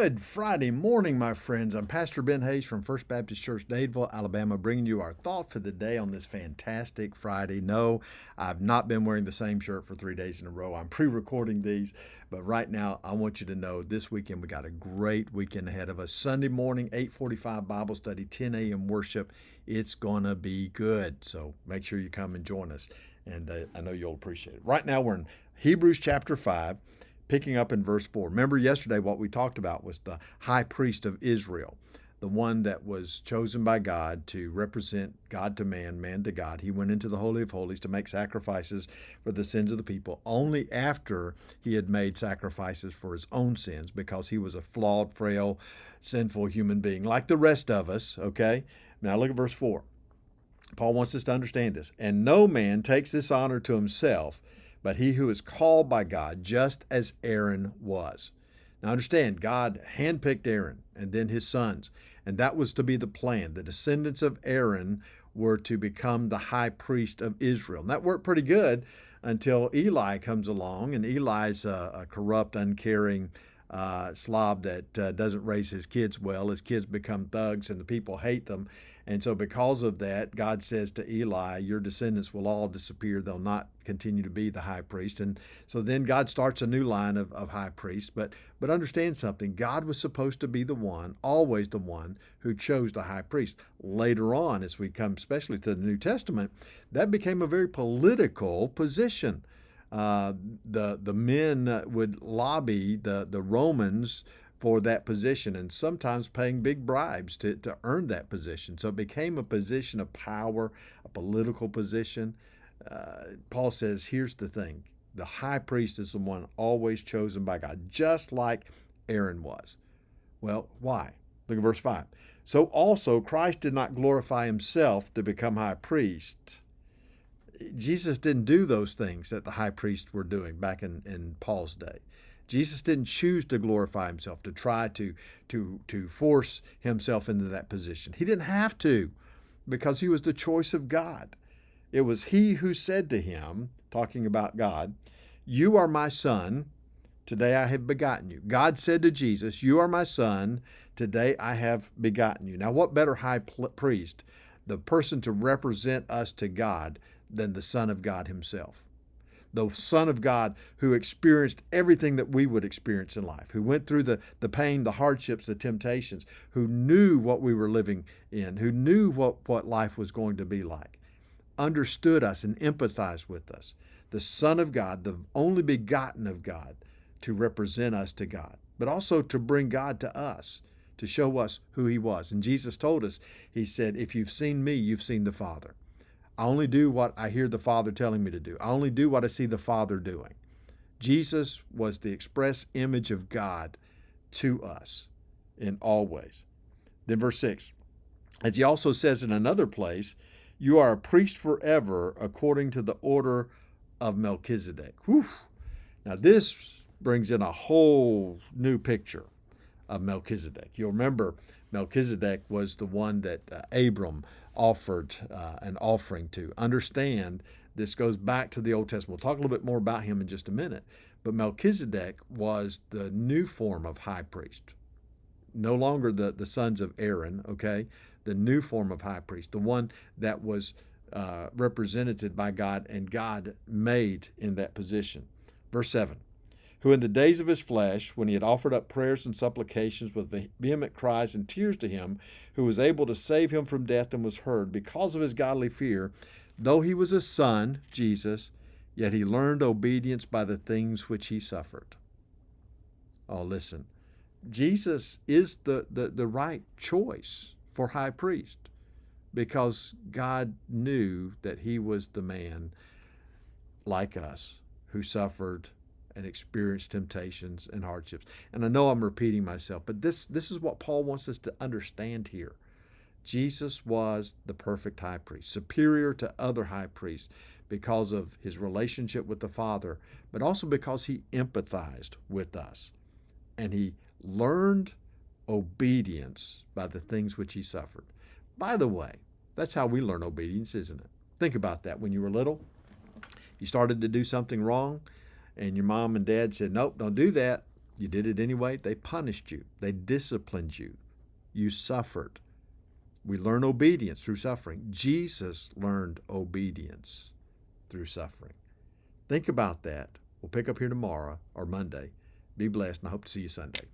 Good Friday morning, my friends. I'm Pastor Ben Hayes from First Baptist Church, Dadeville, Alabama, bringing you our thought for the day on this fantastic Friday. No, I've not been wearing the same shirt for 3 days in a row. I'm pre-recording these, but right now I want you to know this weekend we got a great weekend ahead of us. Sunday morning, 8:45 Bible study, 10 a.m. worship. It's going to be good, so make sure you come and join us, and I know you'll appreciate it. Right now we're in Hebrews chapter 5. Picking up in verse 4. Remember yesterday what we talked about was the high priest of Israel, the one that was chosen by God to represent God to man, man to God. He went into the Holy of Holies to make sacrifices for the sins of the people only after he had made sacrifices for his own sins, because he was a flawed, frail, sinful human being like the rest of us, okay? Now look at verse 4. Paul wants us to understand this. And no man takes this honor to himself, but he who is called by God, just as Aaron was. Now understand, God handpicked Aaron and then his sons, and that was to be the plan. The descendants of Aaron were to become the high priest of Israel. And that worked pretty good until Eli comes along, and Eli's a corrupt, uncaring slob that doesn't raise his kids well. His kids become thugs, and the people hate them. And so because of that, God says to Eli, your descendants will all disappear. They'll not continue to be the high priest. And so then God starts a new line of high priests. But understand something. God was supposed to be the one, always the one, who chose the high priest. Later on, as we come especially to the New Testament, that became a very political position. The men would lobby the Romans for that position, and sometimes paying big bribes to earn that position. So it became a position of power, a political position. Paul says, here's the thing. The high priest is the one always chosen by God, just like Aaron was. Well, why? Look at verse 5. So also Christ did not glorify himself to become high priest. Jesus didn't do those things that the high priests were doing back in Paul's day. Jesus didn't choose to glorify himself, to try to force himself into that position. He didn't have to, because he was the choice of God. It was he who said to him, talking about God, you are my son, today I have begotten you. God said to Jesus, you are my son, today I have begotten you. Now what better high priest, the person to represent us to God, than the Son of God himself? The Son of God who experienced everything that we would experience in life, who went through the pain, the hardships, the temptations, who knew what we were living in, who knew what life was going to be like, understood us and empathized with us. The Son of God, the only begotten of God, to represent us to God, but also to bring God to us, to show us who he was. And Jesus told us, he said, if you've seen me, you've seen the Father. I only do what I hear the Father telling me to do. I only do what I see the Father doing. Jesus was the express image of God to us in all ways. Then verse 6, as he also says in another place, you are a priest forever according to the order of Melchizedek. Whew. Now this brings in a whole new picture of Melchizedek. You'll remember Melchizedek was the one that Abram offered an offering to. Understand, this goes back to the Old Testament. We'll talk a little bit more about him in just a minute. But Melchizedek was the new form of high priest. No longer the sons of Aaron, okay? The new form of high priest, the one that was represented by God and God made in that position. Verse 7. Who in the days of his flesh, when he had offered up prayers and supplications with vehement cries and tears to him, who was able to save him from death and was heard, because of his godly fear, though he was a son, Jesus, yet he learned obedience by the things which he suffered. Oh, listen, Jesus is the right choice for high priest, because God knew that he was the man like us who suffered and experienced temptations and hardships. And I know I'm repeating myself, but this is what Paul wants us to understand here. Jesus was the perfect high priest, superior to other high priests because of his relationship with the Father, but also because he empathized with us. And he learned obedience by the things which he suffered. By the way, that's how we learn obedience, isn't it? Think about that. When you were little, you started to do something wrong, and your mom and dad said, nope, don't do that. You did it anyway. They punished you. They disciplined you. You suffered. We learn obedience through suffering. Jesus learned obedience through suffering. Think about that. We'll pick up here tomorrow or Monday. Be blessed, and I hope to see you Sunday.